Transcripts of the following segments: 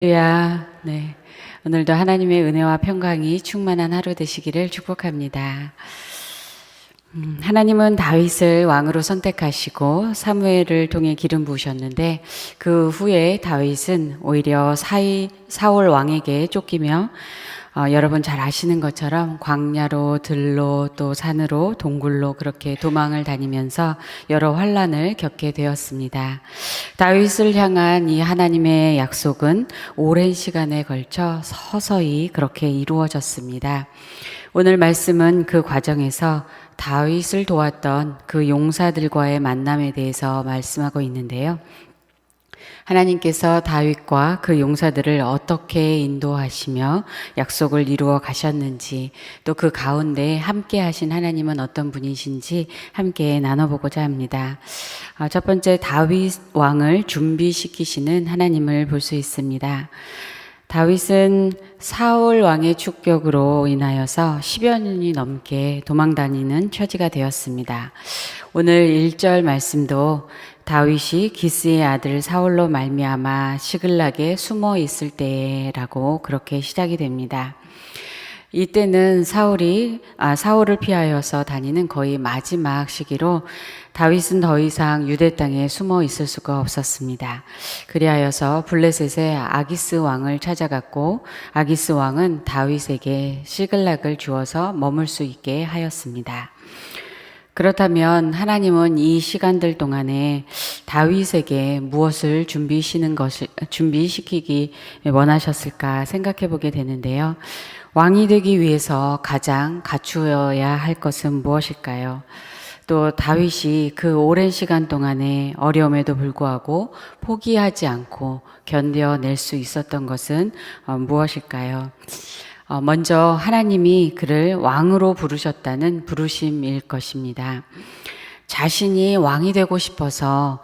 네. 오늘도 하나님의 은혜와 평강이 충만한 하루 되시기를 축복합니다. 하나님은 다윗을 왕으로 선택하시고 사무엘을 통해 기름 부으셨는데 그 후에 다윗은 오히려 사울 왕에게 쫓기며 여러분 잘 아시는 것처럼 광야로 들로 또 산으로 동굴로 그렇게 도망을 다니면서 여러 환난을 겪게 되었습니다. 다윗을 향한 이 하나님의 약속은 오랜 시간에 걸쳐 서서히 그렇게 이루어졌습니다. 오늘 말씀은 그 과정에서 다윗을 도왔던 그 용사들과의 만남에 대해서 말씀하고 있는데요. 하나님께서 다윗과 그 용사들을 어떻게 인도하시며 약속을 이루어 가셨는지, 또 그 가운데 함께 하신 하나님은 어떤 분이신지 함께 나눠보고자 합니다. 첫 번째, 다윗 왕을 준비시키시는 하나님을 볼 수 있습니다. 다윗은 사울 왕의 축격으로 인하여서 10여 년이 넘게 도망다니는 처지가 되었습니다. 오늘 1절 말씀도 다윗이 기스의 아들 사울로 말미암아 시글락에 숨어 있을 때라고 그렇게 시작이 됩니다. 이때는 사울을 피하여서 다니는 거의 마지막 시기로 다윗은 더 이상 유대 땅에 숨어 있을 수가 없었습니다. 그리하여서 블레셋의 아기스 왕을 찾아갔고 아기스 왕은 다윗에게 시글락을 주어서 머물 수 있게 하였습니다. 그렇다면 하나님은 이 시간들 동안에 다윗에게 무엇을 준비시키기 원하셨을까 생각해 보게 되는데요. 왕이 되기 위해서 가장 갖추어야 할 것은 무엇일까요? 또 다윗이 그 오랜 시간 동안에 어려움에도 불구하고 포기하지 않고 견뎌낼 수 있었던 것은 무엇일까요? 먼저 하나님이 그를 왕으로 부르셨다는 부르심일 것입니다. 자신이 왕이 되고 싶어서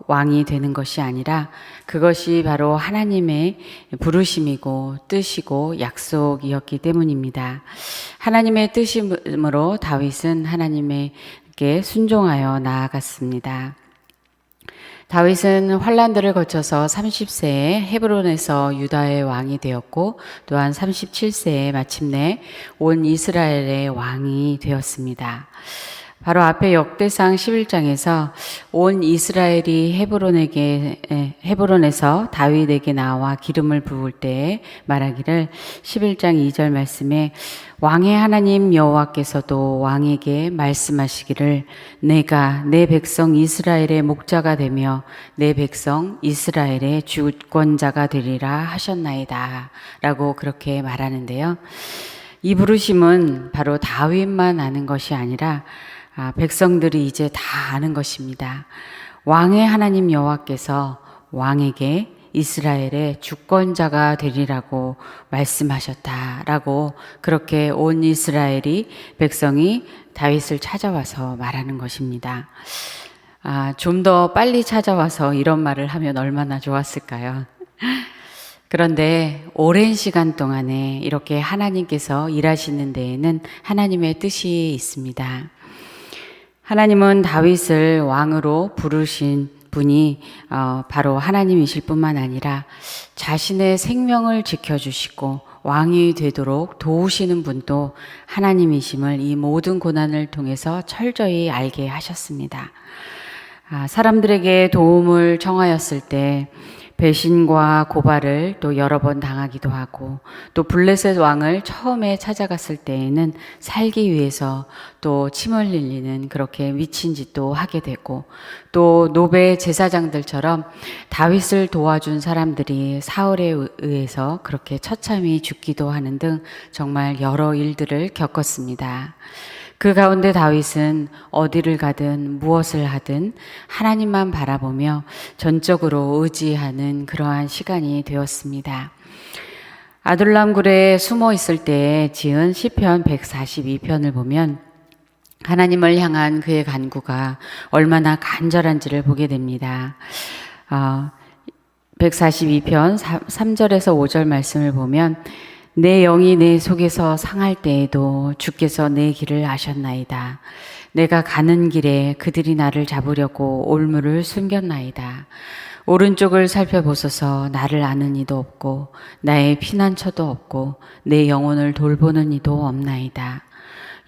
왕이 되는 것이 아니라 그것이 바로 하나님의 부르심이고 뜻이고 약속이었기 때문입니다. 하나님의 뜻이므로 다윗은 하나님에게 순종하여 나아갔습니다. 다윗은 환난들을 거쳐서 30세에 헤브론에서 유다의 왕이 되었고 또한 37세에 마침내 온 이스라엘의 왕이 되었습니다. 바로 앞에 역대상 11장에서 온 이스라엘이 헤브론에서 다윗에게 나와 기름을 부을 때에 말하기를 11장 2절 말씀에 왕의 하나님 여호와께서도 왕에게 말씀하시기를 내가 내 백성 이스라엘의 목자가 되며 내 백성 이스라엘의 주권자가 되리라 하셨나이다 라고 그렇게 말하는데요. 이 부르심은 바로 다윗만 아는 것이 아니라 백성들이 이제 다 아는 것입니다. 왕의 하나님 여호와께서 왕에게 이스라엘의 주권자가 되리라고 말씀하셨다라고 그렇게 온 이스라엘이 백성이 다윗을 찾아와서 말하는 것입니다. 좀 더 빨리 찾아와서 이런 말을 하면 얼마나 좋았을까요? 그런데 오랜 시간 동안에 이렇게 하나님께서 일하시는 데에는 하나님의 뜻이 있습니다. 하나님은 다윗을 왕으로 부르신 분이 바로 하나님이실 뿐만 아니라 자신의 생명을 지켜주시고 왕이 되도록 도우시는 분도 하나님이심을 이 모든 고난을 통해서 철저히 알게 하셨습니다. 사람들에게 도움을 청하였을 때 배신과 고발을 또 여러 번 당하기도 하고 또 블레셋 왕을 처음에 찾아갔을 때에는 살기 위해서 또 침을 흘리는 그렇게 미친 짓도 하게 되고 또 노베 제사장들처럼 다윗을 도와준 사람들이 사울에 의해서 그렇게 처참히 죽기도 하는 등 정말 여러 일들을 겪었습니다. 그 가운데 다윗은 어디를 가든 무엇을 하든 하나님만 바라보며 전적으로 의지하는 그러한 시간이 되었습니다. 아둘람 굴에 숨어 있을 때 지은 시편 142편을 보면 하나님을 향한 그의 간구가 얼마나 간절한지를 보게 됩니다. 142편 3절에서 5절 말씀을 보면 내 영이 내 속에서 상할 때에도 주께서 내 길을 아셨나이다. 내가 가는 길에 그들이 나를 잡으려고 올무를 숨겼나이다. 오른쪽을 살펴보소서. 나를 아는 이도 없고 나의 피난처도 없고 내 영혼을 돌보는 이도 없나이다.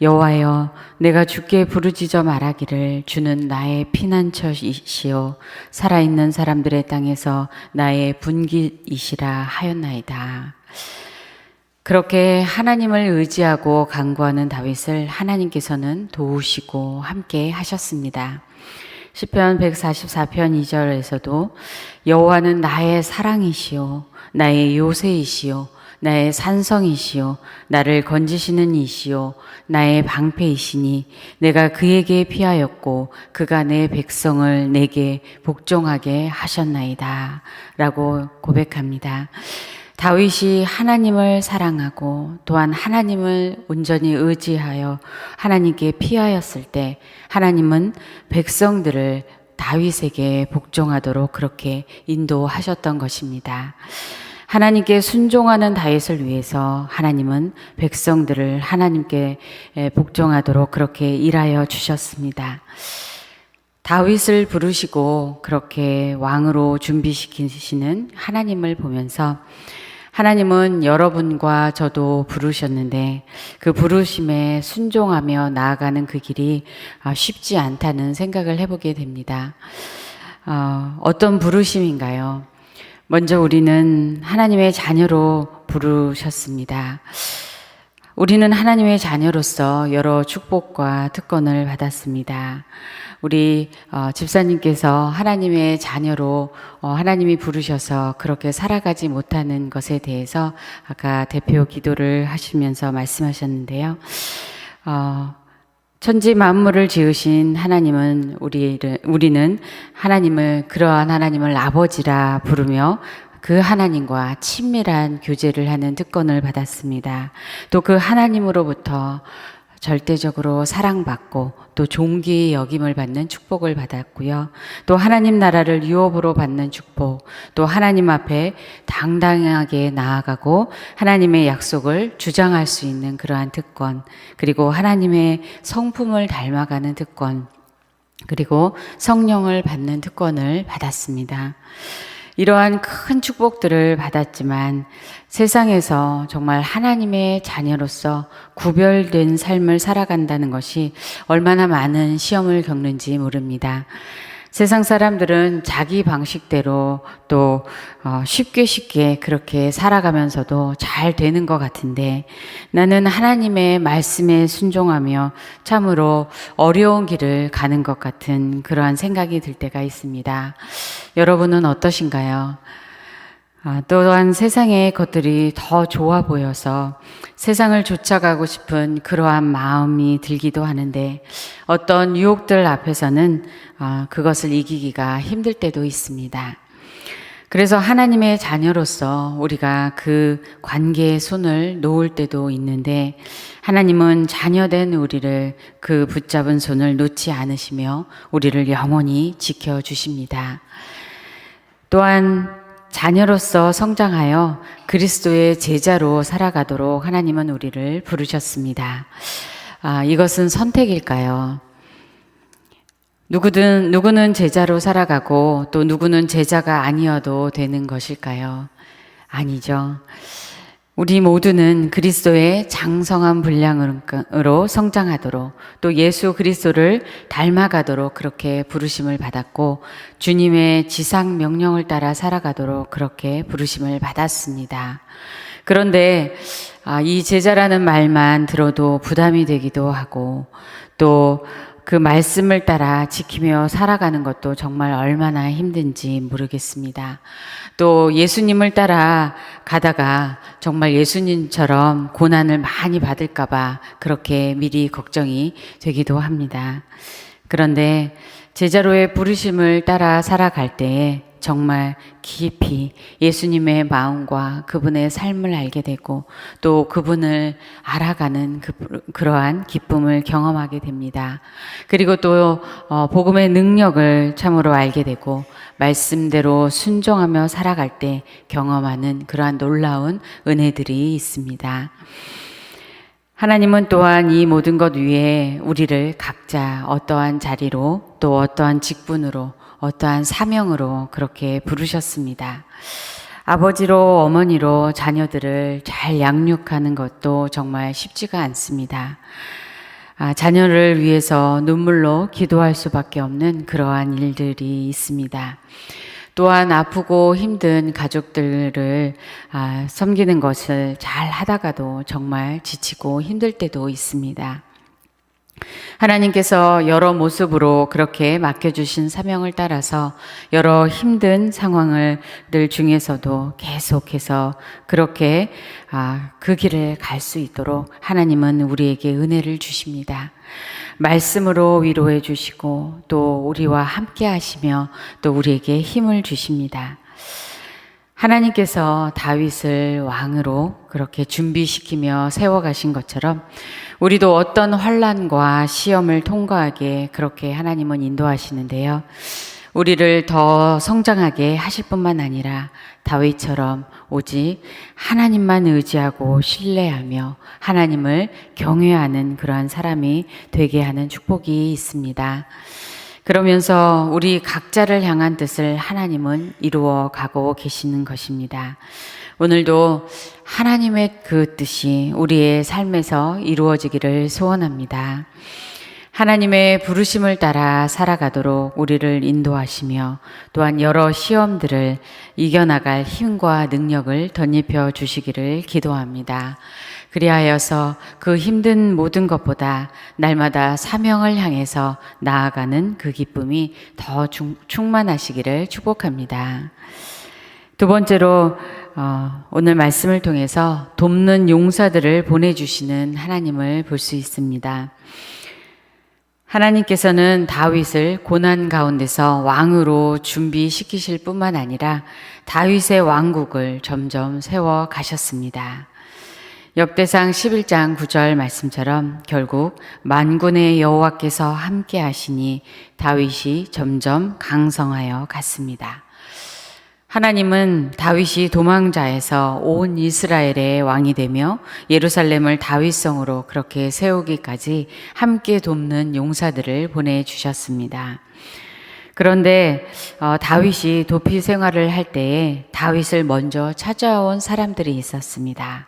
여호와여, 내가 주께 부르짖어 말하기를 주는 나의 피난처이시오 살아있는 사람들의 땅에서 나의 분깃이시라 하였나이다. 그렇게 하나님을 의지하고 간구하는 다윗을 하나님께서는 도우시고 함께 하셨습니다. 시편 144편 2절에서도 여호와는 나의 사랑이시오 나의 요새이시오 나의 산성이시오 나를 건지시는 이시오 나의 방패이시니 내가 그에게 피하였고 그가 내 백성을 내게 복종하게 하셨나이다 라고 고백합니다. 다윗이 하나님을 사랑하고 또한 하나님을 온전히 의지하여 하나님께 피하였을 때 하나님은 백성들을 다윗에게 복종하도록 그렇게 인도하셨던 것입니다. 하나님께 순종하는 다윗을 위해서 하나님은 백성들을 하나님께 복종하도록 그렇게 일하여 주셨습니다. 다윗을 부르시고 그렇게 왕으로 준비시키시는 하나님을 보면서 하나님은 여러분과 저도 부르셨는데 그 부르심에 순종하며 나아가는 그 길이 쉽지 않다는 생각을 해보게 됩니다. 어떤 부르심인가요? 먼저 우리는 하나님의 자녀로 부르셨습니다. 우리는 하나님의 자녀로서 여러 축복과 특권을 받았습니다. 우리 집사님께서 하나님의 자녀로 하나님이 부르셔서 그렇게 살아가지 못하는 것에 대해서 아까 대표 기도를 하시면서 말씀하셨는데요. 천지 만물을 지으신 하나님은 우리는 하나님을 그러한 하나님을 아버지라 부르며 그 하나님과 친밀한 교제를 하는 특권을 받았습니다. 또 그 하나님으로부터 절대적으로 사랑받고 또 존귀 여김을 받는 축복을 받았고요. 또 하나님 나라를 유업으로 받는 축복, 또 하나님 앞에 당당하게 나아가고 하나님의 약속을 주장할 수 있는 그러한 특권, 그리고 하나님의 성품을 닮아가는 특권, 그리고 성령을 받는 특권을 받았습니다. 이러한 큰 축복들을 받았지만 세상에서 정말 하나님의 자녀로서 구별된 삶을 살아간다는 것이 얼마나 많은 시험을 겪는지 모릅니다. 세상 사람들은 자기 방식대로 또 쉽게 그렇게 살아가면서도 잘 되는 것 같은데 나는 하나님의 말씀에 순종하며 참으로 어려운 길을 가는 것 같은 그러한 생각이 들 때가 있습니다. 여러분은 어떠신가요? 또한 세상의 것들이 더 좋아 보여서 세상을 쫓아가고 싶은 그러한 마음이 들기도 하는데 어떤 유혹들 앞에서는 그것을 이기기가 힘들 때도 있습니다. 그래서 하나님의 자녀로서 우리가 그 관계에 손을 놓을 때도 있는데 하나님은 자녀된 우리를 그 붙잡은 손을 놓지 않으시며 우리를 영원히 지켜주십니다. 또한 자녀로서 성장하여 그리스도의 제자로 살아가도록 하나님은 우리를 부르셨습니다. 이것은 선택일까요? 누구는 제자로 살아가고 또 누구는 제자가 아니어도 되는 것일까요? 아니죠. 우리 모두는 그리스도의 장성한 분량으로 성장하도록 또 예수 그리스도를 닮아가도록 그렇게 부르심을 받았고 주님의 지상 명령을 따라 살아가도록 그렇게 부르심을 받았습니다. 그런데 이 제자라는 말만 들어도 부담이 되기도 하고 또 그 말씀을 따라 지키며 살아가는 것도 정말 얼마나 힘든지 모르겠습니다. 또 예수님을 따라 가다가 정말 예수님처럼 고난을 많이 받을까봐 그렇게 미리 걱정이 되기도 합니다. 그런데 제자로의 부르심을 따라 살아갈 때에 정말 깊이 예수님의 마음과 그분의 삶을 알게 되고 또 그분을 알아가는 그러한 기쁨을 경험하게 됩니다. 그리고 또 복음의 능력을 참으로 알게 되고 말씀대로 순종하며 살아갈 때 경험하는 그러한 놀라운 은혜들이 있습니다. 하나님은 또한 이 모든 것 위에 우리를 각자 어떠한 자리로 또 어떠한 직분으로 어떠한 사명으로 그렇게 부르셨습니다. 아버지로 어머니로 자녀들을 잘 양육하는 것도 정말 쉽지가 않습니다. 자녀를 위해서 눈물로 기도할 수밖에 없는 그러한 일들이 있습니다. 또한 아프고 힘든 가족들을 섬기는 것을 잘 하다가도 정말 지치고 힘들 때도 있습니다. 하나님께서 여러 모습으로 그렇게 맡겨주신 사명을 따라서 여러 힘든 상황을 중에서도 계속해서 그렇게 그 길을 갈 수 있도록 하나님은 우리에게 은혜를 주십니다. 말씀으로 위로해 주시고 또 우리와 함께 하시며 또 우리에게 힘을 주십니다. 하나님께서 다윗을 왕으로 그렇게 준비시키며 세워가신 것처럼 우리도 어떤 환난과 시험을 통과하게 그렇게 하나님은 인도하시는데요. 우리를 더 성장하게 하실 뿐만 아니라 다윗처럼 오직 하나님만 의지하고 신뢰하며 하나님을 경외하는 그러한 사람이 되게 하는 축복이 있습니다. 그러면서 우리 각자를 향한 뜻을 하나님은 이루어 가고 계시는 것입니다. 오늘도 하나님의 그 뜻이 우리의 삶에서 이루어지기를 소원합니다. 하나님의 부르심을 따라 살아가도록 우리를 인도하시며 또한 여러 시험들을 이겨나갈 힘과 능력을 덧입혀 주시기를 기도합니다. 그리하여서 그 힘든 모든 것보다 날마다 사명을 향해서 나아가는 그 기쁨이 더 충만하시기를 축복합니다. 두 번째로 오늘 말씀을 통해서 돕는 용사들을 보내주시는 하나님을 볼 수 있습니다. 하나님께서는 다윗을 고난 가운데서 왕으로 준비시키실 뿐만 아니라 다윗의 왕국을 점점 세워 가셨습니다. 역대상 11장 9절 말씀처럼 결국 만군의 여호와께서 함께 하시니 다윗이 점점 강성하여 갔습니다. 하나님은 다윗이 도망자에서 온 이스라엘의 왕이 되며 예루살렘을 다윗성으로 그렇게 세우기까지 함께 돕는 용사들을 보내주셨습니다. 그런데 다윗이 도피 생활을 할 때에 다윗을 먼저 찾아온 사람들이 있었습니다.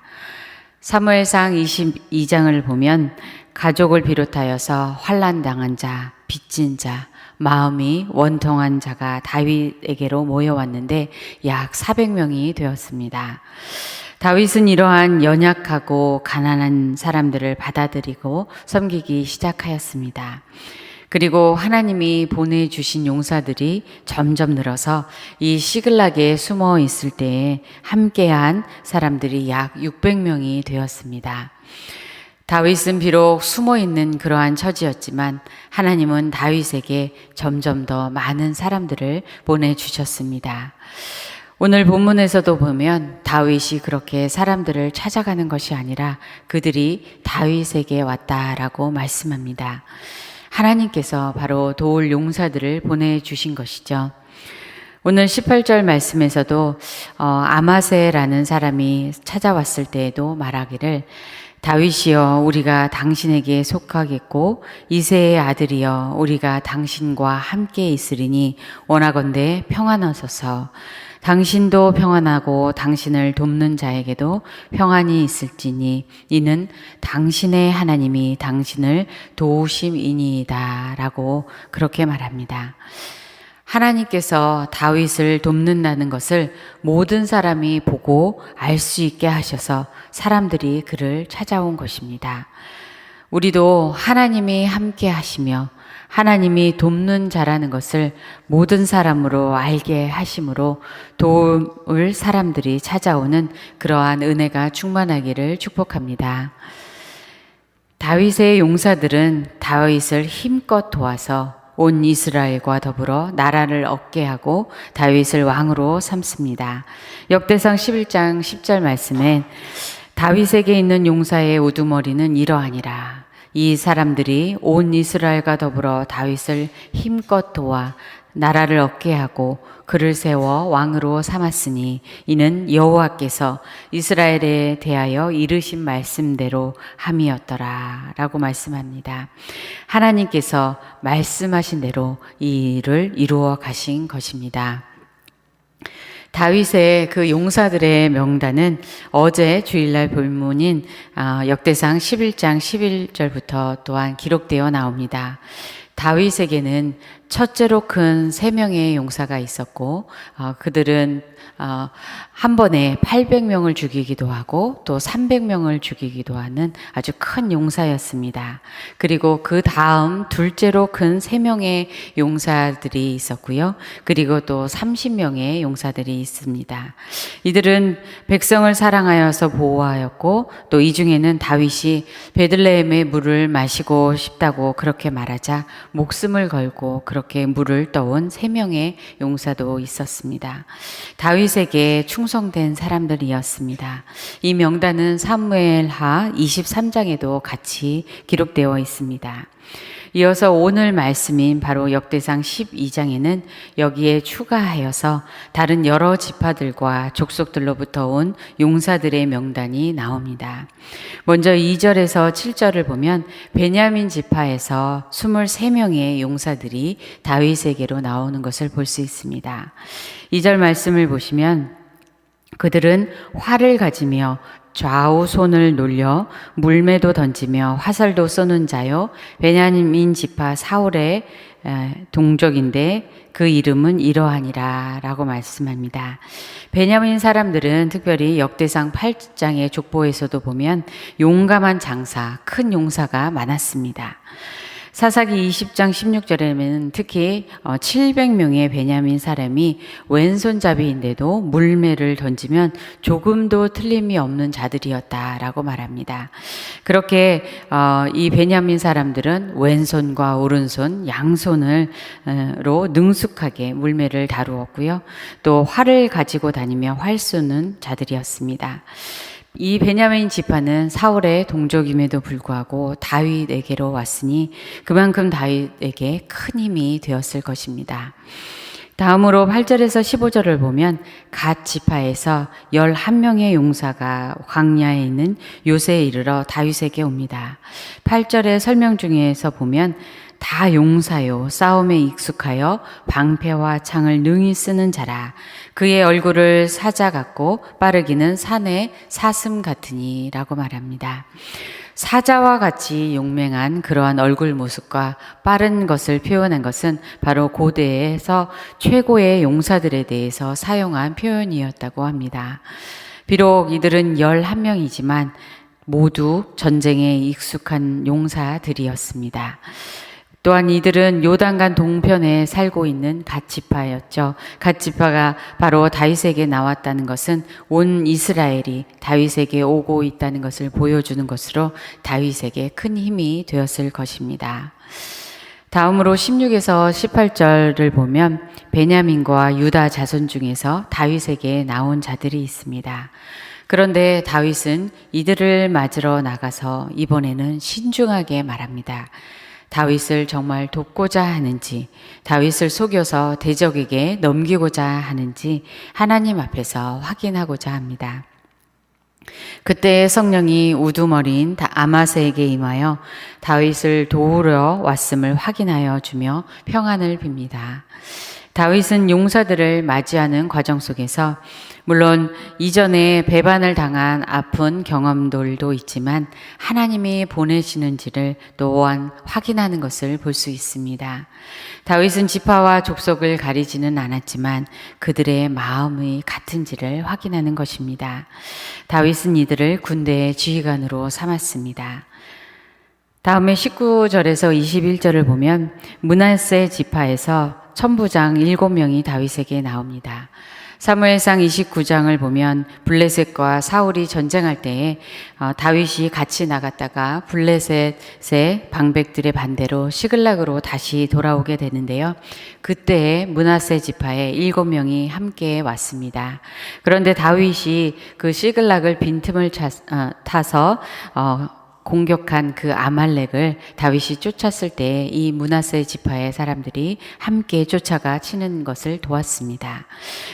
사무엘상 22장을 보면 가족을 비롯하여서 환난당한 자, 빚진 자, 마음이 원통한 자가 다윗에게로 모여왔는데 약 400명이 되었습니다. 다윗은 이러한 연약하고 가난한 사람들을 받아들이고 섬기기 시작하였습니다. 그리고 하나님이 보내주신 용사들이 점점 늘어서 이 시글락에 숨어 있을 때에 함께한 사람들이 약 600명이 되었습니다. 다윗은 비록 숨어 있는 그러한 처지였지만 하나님은 다윗에게 점점 더 많은 사람들을 보내주셨습니다. 오늘 본문에서도 보면 다윗이 그렇게 사람들을 찾아가는 것이 아니라 그들이 다윗에게 왔다라고 말씀합니다. 하나님께서 바로 도울 용사들을 보내주신 것이죠. 오늘 18절 말씀에서도 아마세라는 사람이 찾아왔을 때에도 말하기를 다윗이여 우리가 당신에게 속하겠고 이새의 아들이여 우리가 당신과 함께 있으리니 원하건대 평안하소서. 당신도 평안하고 당신을 돕는 자에게도 평안이 있을지니 이는 당신의 하나님이 당신을 도우심이니이다 라고 그렇게 말합니다. 하나님께서 다윗을 돕는다는 것을 모든 사람이 보고 알 수 있게 하셔서 사람들이 그를 찾아온 것입니다. 우리도 하나님이 함께 하시며 하나님이 돕는 자라는 것을 모든 사람으로 알게 하심으로 도울 사람들이 찾아오는 그러한 은혜가 충만하기를 축복합니다. 다윗의 용사들은 다윗을 힘껏 도와서 온 이스라엘과 더불어 나라를 얻게 하고 다윗을 왕으로 삼습니다. 역대상 11장 10절 말씀엔 다윗에게 있는 용사의 우두머리는 이러하니라. 이 사람들이 온 이스라엘과 더불어 다윗을 힘껏 도와 나라를 얻게 하고 그를 세워 왕으로 삼았으니 이는 여호와께서 이스라엘에 대하여 이르신 말씀대로 함이었더라 라고 말씀합니다. 하나님께서 말씀하신 대로 이 일을 이루어 가신 것입니다. 다윗의 그 용사들의 명단은 어제 주일날 본문인 역대상 11장 11절부터 또한 기록되어 나옵니다. 다윗에게는 첫째로 큰 3명의 용사가 있었고 그들은 한 번에 800명을 죽이기도 하고 또 300명을 죽이기도 하는 아주 큰 용사였습니다. 그리고 그 다음 둘째로 큰 3명의 용사들이 있었고요. 그리고 또 30명의 용사들이 있습니다. 이들은 백성을 사랑하여서 보호하였고 또 이 중에는 다윗이 베들레헴의 물을 마시고 싶다고 그렇게 말하자 목숨을 걸고 그렇게 물을 떠온 3명의 용사도 있었습니다. 다윗에게 충성된 사람들이었습니다. 이 명단은 사무엘하 23장에도 같이 기록되어 있습니다. 이어서 오늘 말씀인 바로 역대상 12장에는 여기에 추가하여서 다른 여러 지파들과 족속들로부터 온 용사들의 명단이 나옵니다. 먼저 2절에서 7절을 보면 베냐민 지파에서 23명의 용사들이 다윗에게로 나오는 것을 볼 수 있습니다. 2절 말씀을 보시면 그들은 활을 가지며 좌우 손을 놀려 물매도 던지며 화살도 쏘는 자요 베냐민 지파 사울의 동족인데 그 이름은 이러하니라 라고 말씀합니다. 베냐민 사람들은 특별히 역대상 8장의 족보에서도 보면 용감한 장사, 큰 용사가 많았습니다. 사사기 20장 16절에는 특히 700명의 베냐민 사람이 왼손잡이인데도 물매를 던지면 조금도 틀림이 없는 자들이었다라고 말합니다. 그렇게 이 베냐민 사람들은 왼손과 오른손, 양손으로 능숙하게 물매를 다루었고요. 또 활을 가지고 다니며 활 쏘는 자들이었습니다. 이 베냐민 지파는 사울의 동족임에도 불구하고 다윗에게로 왔으니 그만큼 다윗에게 큰 힘이 되었을 것입니다. 다음으로 8절에서 15절을 보면 갓 지파에서 11명의 용사가 광야에 있는 요새에 이르러 다윗에게 옵니다. 8절의 설명 중에서 보면 다 용사요 싸움에 익숙하여 방패와 창을 능히 쓰는 자라 그의 얼굴을 사자 같고 빠르기는 산의 사슴 같으니 라고 말합니다. 사자와 같이 용맹한 그러한 얼굴 모습과 빠른 것을 표현한 것은 바로 고대에서 최고의 용사들에 대해서 사용한 표현이었다고 합니다. 비록 이들은 11명이지만 모두 전쟁에 익숙한 용사들이었습니다. 또한 이들은 요단강 동편에 살고 있는 갓 지파였죠. 갓 지파가 바로 다윗에게 나왔다는 것은 온 이스라엘이 다윗에게 오고 있다는 것을 보여주는 것으로 다윗에게 큰 힘이 되었을 것입니다. 다음으로 16에서 18절을 보면 베냐민과 유다 자손 중에서 다윗에게 나온 자들이 있습니다. 그런데 다윗은 이들을 맞으러 나가서 이번에는 신중하게 말합니다. 다윗을 정말 돕고자 하는지, 다윗을 속여서 대적에게 넘기고자 하는지 하나님 앞에서 확인하고자 합니다. 그때 성령이 우두머리인 아마스에게 임하여 다윗을 도우러 왔음을 확인하여 주며 평안을 빕니다. 다윗은 용사들을 맞이하는 과정 속에서 물론 이전에 배반을 당한 아픈 경험들도 있지만 하나님이 보내시는지를 또한 확인하는 것을 볼 수 있습니다. 다윗은 지파와 족속을 가리지는 않았지만 그들의 마음이 같은지를 확인하는 것입니다. 다윗은 이들을 군대의 지휘관으로 삼았습니다. 다음에 19절에서 21절을 보면 므낫세 지파에서 천부장 7명이 다윗에게 나옵니다. 사무엘상 29장을 보면 블레셋과 사울이 전쟁할 때에 다윗이 같이 나갔다가 블레셋의 방백들의 반대로 시글락으로 다시 돌아오게 되는데요. 그때 므낫세 지파에 7명이 함께 왔습니다. 그런데 다윗이 그 시글락을 빈틈을 타서 공격한 그 아말렉을 다윗이 쫓았을 때 이 므낫세 지파의 사람들이 함께 쫓아가 치는 것을 도왔습니다.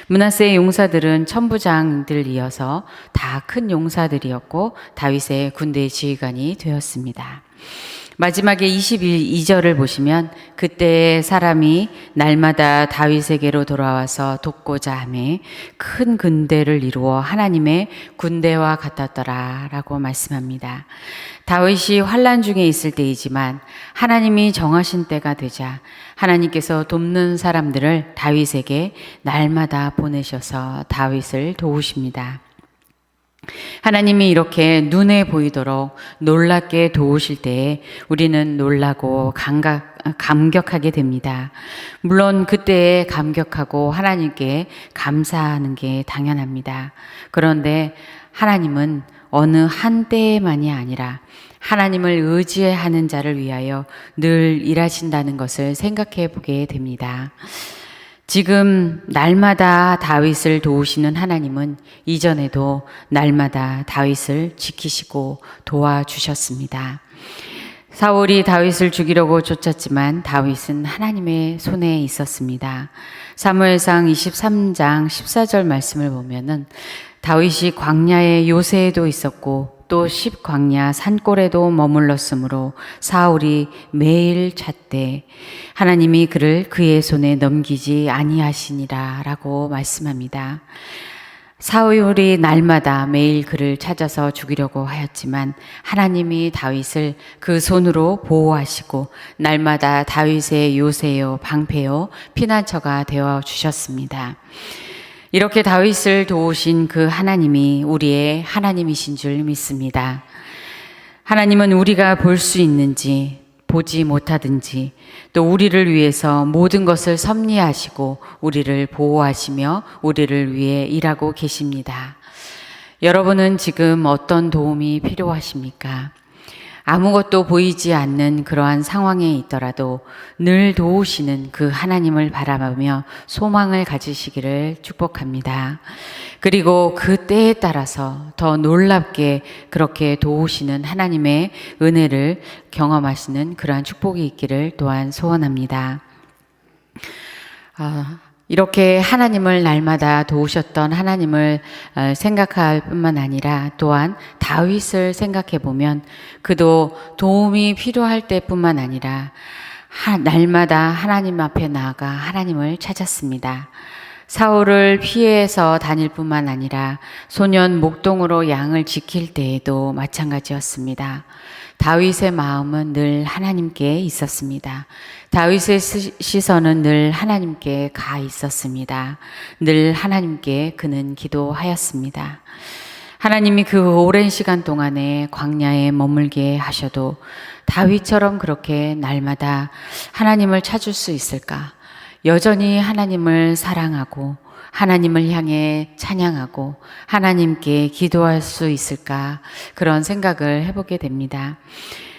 므낫세의 용사들은 천부장들이어서 다 큰 용사들이었고 다윗의 군대 지휘관이 되었습니다. 마지막에 22절을 보시면 그때 사람이 날마다 다윗에게로 돌아와서 돕고자 하매 큰 군대를 이루어 하나님의 군대와 같았더라 라고 말씀합니다. 다윗이 환난 중에 있을 때이지만 하나님이 정하신 때가 되자 하나님께서 돕는 사람들을 다윗에게 날마다 보내셔서 다윗을 도우십니다. 하나님이 이렇게 눈에 보이도록 놀랍게 도우실 때에 우리는 놀라고 감격하게 됩니다. 물론 그때에 감격하고 하나님께 감사하는 게 당연합니다. 그런데 하나님은 어느 한때만이 아니라 하나님을 의지하는 자를 위하여 늘 일하신다는 것을 생각해 보게 됩니다. 지금 날마다 다윗을 도우시는 하나님은 이전에도 날마다 다윗을 지키시고 도와주셨습니다. 사울이 다윗을 죽이려고 쫓았지만 다윗은 하나님의 손에 있었습니다. 사무엘상 23장 14절 말씀을 보면은 다윗이 광야의 요새에도 있었고 또 십광야 산골에도 머물렀으므로 사울이 매일 찾되 하나님이 그를 그의 손에 넘기지 아니하시니라 라고 말씀합니다. 사울이 날마다 매일 그를 찾아서 죽이려고 하였지만 하나님이 다윗을 그 손으로 보호하시고 날마다 다윗의 요새요 방패요 피난처가 되어 주셨습니다. 이렇게 다윗을 도우신 그 하나님이 우리의 하나님이신 줄 믿습니다. 하나님은 우리가 볼 수 있는지 보지 못하든지 또 우리를 위해서 모든 것을 섭리하시고 우리를 보호하시며 우리를 위해 일하고 계십니다. 여러분은 지금 어떤 도움이 필요하십니까? 아무것도 보이지 않는 그러한 상황에 있더라도 늘 도우시는 그 하나님을 바라보며 소망을 가지시기를 축복합니다. 그리고 그 때에 따라서 더 놀랍게 그렇게 도우시는 하나님의 은혜를 경험하시는 그러한 축복이 있기를 또한 소원합니다. 이렇게 하나님을 날마다 도우셨던 하나님을 생각할 뿐만 아니라 또한 다윗을 생각해 보면 그도 도움이 필요할 때뿐만 아니라 날마다 하나님 앞에 나아가 하나님을 찾았습니다. 사울을 피해서 다닐 뿐만 아니라 소년 목동으로 양을 지킬 때에도 마찬가지였습니다. 다윗의 마음은 늘 하나님께 있었습니다. 다윗의 시선은 늘 하나님께 가 있었습니다. 늘 하나님께 그는 기도하였습니다. 하나님이 그 오랜 시간 동안에 광야에 머물게 하셔도 다윗처럼 그렇게 날마다 하나님을 찾을 수 있을까? 여전히 하나님을 사랑하고 하나님을 향해 찬양하고 하나님께 기도할 수 있을까? 그런 생각을 해보게 됩니다.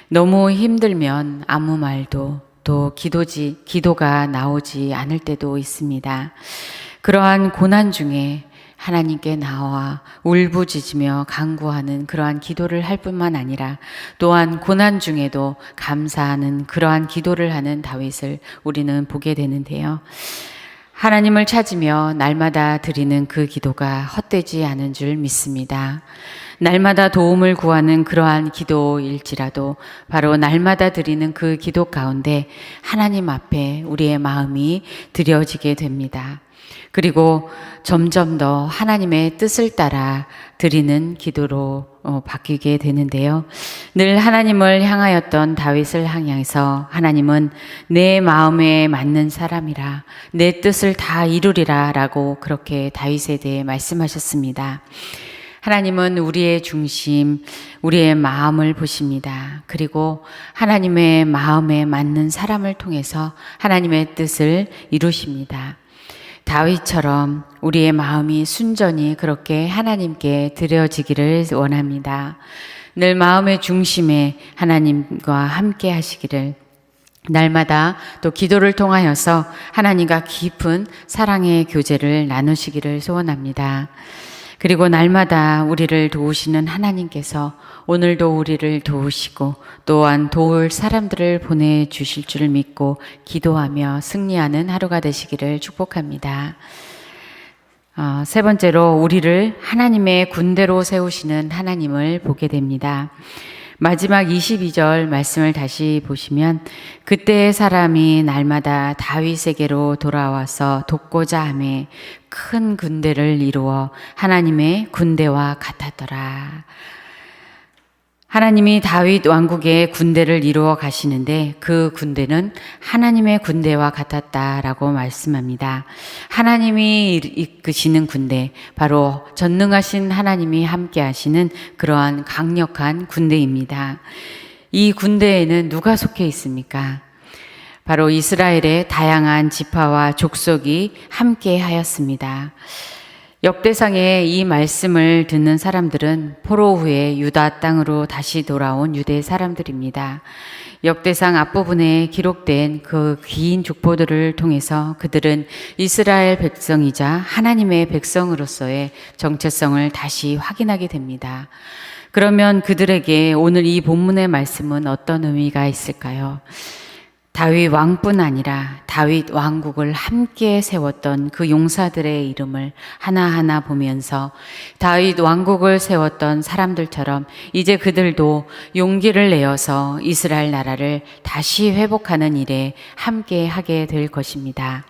너무 힘들면 아무 말도 또 기도가 나오지 않을 때도 있습니다. 그러한 고난 중에 하나님께 나와 울부짖으며 간구하는 그러한 기도를 할 뿐만 아니라 또한 고난 중에도 감사하는 그러한 기도를 하는 다윗을 우리는 보게 되는데요. 하나님을 찾으며 날마다 드리는 그 기도가 헛되지 않은 줄 믿습니다. 날마다 도움을 구하는 그러한 기도일지라도 바로 날마다 드리는 그 기도 가운데 하나님 앞에 우리의 마음이 드려지게 됩니다. 그리고 점점 더 하나님의 뜻을 따라 드리는 기도로 바뀌게 되는데요. 늘 하나님을 향하였던 다윗을 향해서 하나님은 내 마음에 맞는 사람이라 내 뜻을 다 이루리라 라고 그렇게 다윗에 대해 말씀하셨습니다. 하나님은 우리의 중심, 우리의 마음을 보십니다. 그리고 하나님의 마음에 맞는 사람을 통해서 하나님의 뜻을 이루십니다. 다윗처럼 우리의 마음이 순전히 그렇게 하나님께 드려지기를 원합니다. 늘 마음의 중심에 하나님과 함께 하시기를 날마다 또 기도를 통하여서 하나님과 깊은 사랑의 교제를 나누시기를 소원합니다. 그리고 날마다 우리를 도우시는 하나님께서 오늘도 우리를 도우시고 또한 도울 사람들을 보내주실 줄 믿고 기도하며 승리하는 하루가 되시기를 축복합니다. 세 번째로 우리를 하나님의 군대로 세우시는 하나님을 보게 됩니다. 마지막 22절 말씀을 다시 보시면 그때의 사람이 날마다 다윗에게로 돌아와서 돕고자 하매 큰 군대를 이루어 하나님의 군대와 같았더라. 하나님이 다윗 왕국의 군대를 이루어 가시는데 그 군대는 하나님의 군대와 같았다라고 말씀합니다. 하나님이 이끄시는 군대, 바로 전능하신 하나님이 함께 하시는 그러한 강력한 군대입니다. 이 군대에는 누가 속해 있습니까? 바로 이스라엘의 다양한 지파와 족속이 함께 하였습니다. 역대상의 이 말씀을 듣는 사람들은 포로 후에 유다 땅으로 다시 돌아온 유대 사람들입니다. 역대상 앞부분에 기록된 그 긴 족보들을 통해서 그들은 이스라엘 백성이자 하나님의 백성으로서의 정체성을 다시 확인하게 됩니다. 그러면 그들에게 오늘 이 본문의 말씀은 어떤 의미가 있을까요? 다윗 왕뿐 아니라 다윗 왕국을 함께 세웠던 그 용사들의 이름을 하나하나 보면서 다윗 왕국을 세웠던 사람들처럼 이제 그들도 용기를 내어서 이스라엘 나라를 다시 회복하는 일에 함께 하게 될 것입니다.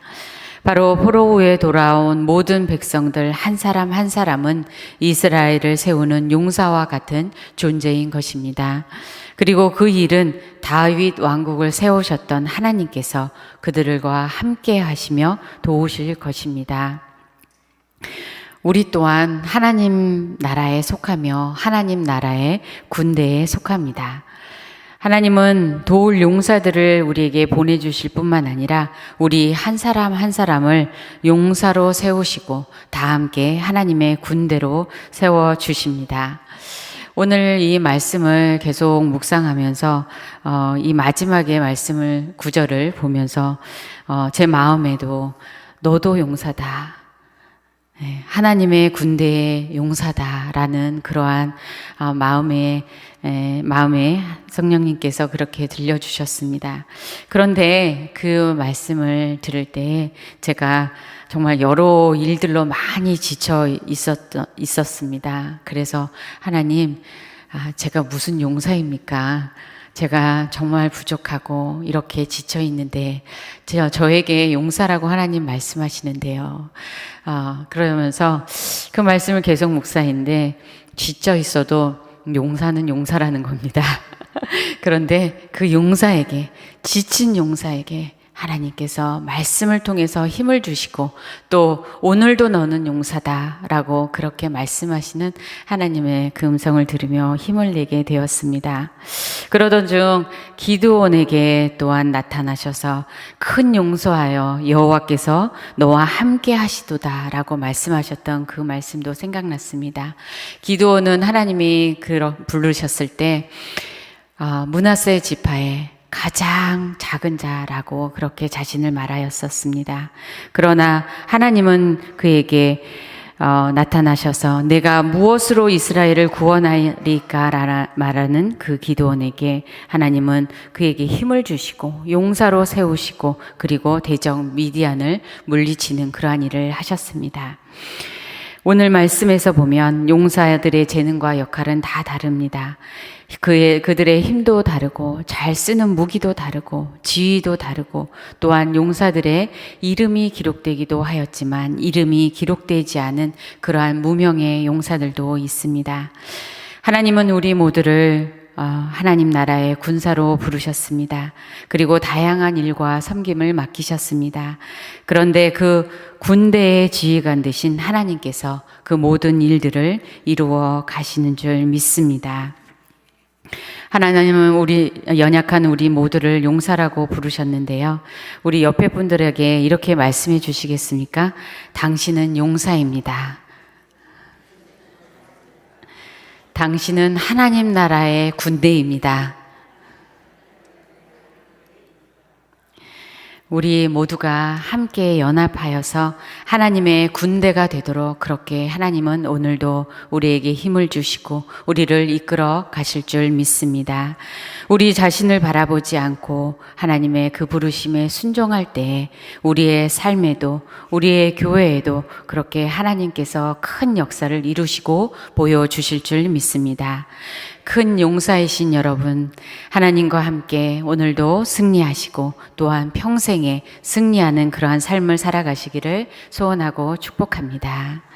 바로 포로 후에 돌아온 모든 백성들 한 사람 한 사람은 이스라엘을 세우는 용사와 같은 존재인 것입니다. 그리고 그 일은 다윗 왕국을 세우셨던 하나님께서 그들과 함께 하시며 도우실 것입니다. 우리 또한 하나님 나라에 속하며 하나님 나라의 군대에 속합니다. 하나님은 도울 용사들을 우리에게 보내주실 뿐만 아니라 우리 한 사람 한 사람을 용사로 세우시고 다 함께 하나님의 군대로 세워주십니다. 오늘 이 말씀을 계속 묵상하면서 이 마지막의 말씀을 구절을 보면서 제 마음에도 너도 용사다. 하나님의 군대의 용사다라는 그러한 마음에 성령님께서 그렇게 들려주셨습니다. 그런데 그 말씀을 들을 때 제가 정말 여러 일들로 많이 지쳐 있었습니다. 그래서 하나님, 제가 무슨 용사입니까? 제가 정말 부족하고 이렇게 지쳐 있는데 저에게 용사라고 하나님 말씀하시는데요. 그러면서 그 말씀을 계속 묵상했는데 지쳐 있어도 용사는 용사라는 겁니다. 그런데 그 용사에게, 지친 용사에게 하나님께서 말씀을 통해서 힘을 주시고 또 오늘도 너는 용사다라고 그렇게 말씀하시는 하나님의 그 음성을 들으며 힘을 내게 되었습니다. 그러던 중 기드온에게 또한 나타나셔서 큰 용서하여 여호와께서 너와 함께 하시도다라고 말씀하셨던 그 말씀도 생각났습니다. 기드온은 하나님이 부르셨을 때 므낫세 지파에 가장 작은 자라고 그렇게 자신을 말하였었습니다. 그러나 하나님은 그에게 나타나셔서 내가 무엇으로 이스라엘을 구원하리까 말하는 그 기드온에게 하나님은 그에게 힘을 주시고 용사로 세우시고 그리고 대적 미디안을 물리치는 그러한 일을 하셨습니다. 오늘 말씀에서 보면 용사들의 재능과 역할은 다 다릅니다. 그들의 힘도 다르고 잘 쓰는 무기도 다르고 지위도 다르고 또한 용사들의 이름이 기록되기도 하였지만 이름이 기록되지 않은 그러한 무명의 용사들도 있습니다. 하나님은 우리 모두를 하나님 나라의 군사로 부르셨습니다. 그리고 다양한 일과 섬김을 맡기셨습니다. 그런데 그 군대의 지휘관 되신 하나님께서 그 모든 일들을 이루어 가시는 줄 믿습니다. 하나님은 연약한 우리 모두를 용사라고 부르셨는데요. 우리 옆에 분들에게 이렇게 말씀해 주시겠습니까? 당신은 용사입니다. 당신은 하나님 나라의 군대입니다. 우리 모두가 함께 연합하여서 하나님의 군대가 되도록 그렇게 하나님은 오늘도 우리에게 힘을 주시고 우리를 이끌어 가실 줄 믿습니다. 우리 자신을 바라보지 않고 하나님의 그 부르심에 순종할 때 우리의 삶에도 우리의 교회에도 그렇게 하나님께서 큰 역사를 이루시고 보여주실 줄 믿습니다. 큰 용사이신 여러분, 하나님과 함께 오늘도 승리하시고 또한 평생에 승리하는 그러한 삶을 살아가시기를 소원하고 축복합니다.